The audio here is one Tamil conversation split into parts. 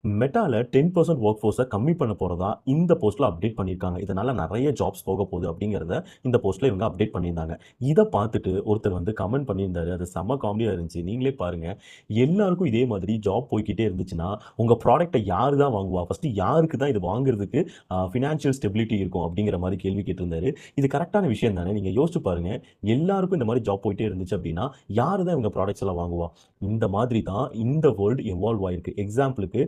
மெட்டால 10% ஒர்க் ஃபோர்ஸை கம்மி பண்ண போறதா இந்த போஸ்ட்ல அப்டேட் பண்ணியிருக்காங்க. இதனால நெறைய ஜாப்ஸ் போக போகுது அப்படிங்கிறத இந்த போஸ்ட்ல இவங்க அப்டேட் பண்ணியிருந்தாங்க. இத பார்த்துட்டு ஒருத்தர் வந்து கமெண்ட் பண்ணியிருந்தாரு. அது செம்ம காமெடியா இருந்துச்சு. நீங்களே பாருங்க. எல்லாருக்கும் இதே மாதிரி ஜாப் போய்க்கிட்டே இருந்துச்சுன்னா, உங்க ப்ராடக்ட்ட யாரு தான் வாங்குவா? ஃபர்ஸ்ட்டு யாருக்கு தான் இது வாங்குறதுக்கு ஃபினான்ஷியல் ஸ்டெபிலிட்டி இருக்கும்? அப்படிங்கிற மாரி கேள்வி கேட்டிருந்தாரு. இது கரெக்ட்டான விஷயம் தானே. நீங்க யோசிச்சு பாருங்க. எல்லாருக்கும் இந்த மாரி ஜாப் போயிட்டே இருந்துச்சு அப்படின்னா, யாரு தான் இவங்க ப்ராடக்ட்ஸ் எல்லாம் வாங்குவா? இந்த மாதிரி தான் இந்த வேர்ல்ட் எவால்வ் ஆயிருக்கு. எக்ஸாம்பிளுக்கு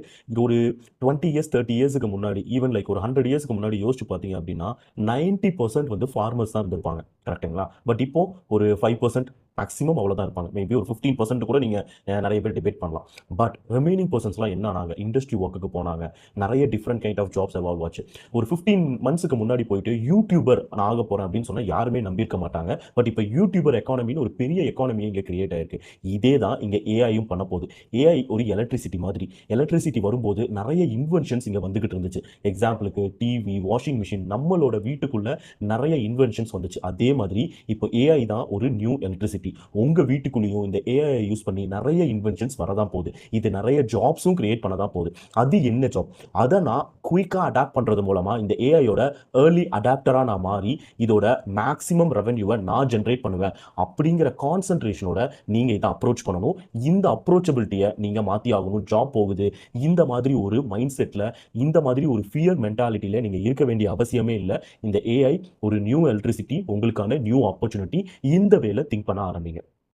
ஒரு 20 இயர்ஸ் 30 இயர்ஸ்க்கு முன்னாடி ஈவன் லைக் ஒரு 100 இயர்ஸ்க்கு முன்னாடி யோசிச்சு பார்த்தீங்க அப்படின்னா 90% வந்து ஃபார்மர்ஸ் தான் இருந்திருப்பாங்க. கரெக்ட்டுங்களா? பட் இப்போ ஒரு 5% மேக்ஸிமம் அவ்வளோதான் இருப்பாங்க. மேபி ஒரு 15% கூட நீங்க நெறைய பேர் டிபேட் பண்ணலாம். பட் ரிமைனிங் பெர்சன்ஸ்லாம் என்ன ஆனாங்க? இண்டஸ்ட்ரி வொர்க்குக்கு போனாங்க. நெறைய different kind of jobs evolve ஆச்சு. ஒரு 15 மந்த்ஸ்க்கு முன்னாடி போயிட்டு யூடியூபர் நான் ஆகப் போறேன் அப்படின்னு சொன்னா யாருமே நம்பியிருக்க மாட்டாங்க. பட் இப்ப யூடியூபர் எக்கானமின்னு ஒரு பெரிய எக்கானமியே இங்க கிரியேட் ஆயிருக்கு. இதே தான் இங்க ஏஐயும் பண்ண போகுது. ஏஐ ஒரு எலக்ட்ரிசிட்டி மாதிரி. எலக்ட்ரிசிட்டி வரும்போது நிறைய இன்வென்ஷன்ஸ் இங்க வந்துகிட்டு இருந்துச்சு. எக்ஸாம்பிளுக்கு டிவி, வாஷிங் மிஷின் நம்மளோட வீட்டுக்குள்ள நிறைய இன்வென்ஷன்ஸ் வந்துச்சு. அதே மாதிரி இப்போ ஏஐ தான் ஒரு நியூ எலக்ட்ரிசிட்டி. உங்க வீட்டுக்குள்ளேயும் இந்த ஏஐ யூஸ் பண்ணி நிறைய இன்வென்ஷன்ஸ் வரதான் போகுது. இது நிறைய ஜாப்ஸும் கிரியேட் பண்ணதான் போகுது. அது என்ன ஜாப்? அதை நான் குயிக்கா அடாப்ட் பண்றது மூலமா இந்த ஏஐயோட ஏர்லி அடாப்டரா நான் மாறி இதோட மேக்ஸிமம் ரெவென்யூவை நான் ஜென்ரேட் பண்ணுவேன் அப்படிங்கிற கான்சென்ட்ரேஷனோட நீங்க இதை அப்ரோச் பண்ணணும். இந்த அப்ரோச்சபிலிட்டியை நீங்க மாத்தி ஆகணும். ஜாப் போகுது இந்த மாதிரி ஒரு மைண்ட் செட்ல இந்த மாதிரி ஒரு ஃபியர் மென்டாலிட்டியில நீங்க இருக்க வேண்டிய அவசியமே இல்லை. இந்த ஏஐ ஒரு நியூ எலக்ட்ரிசிட்டி, உங்களுக்கான நியூ ஆப்பர்ச்சுனிட்டி. இந்த வேலை திங்க் பண்ண ஆரம்பிங்க.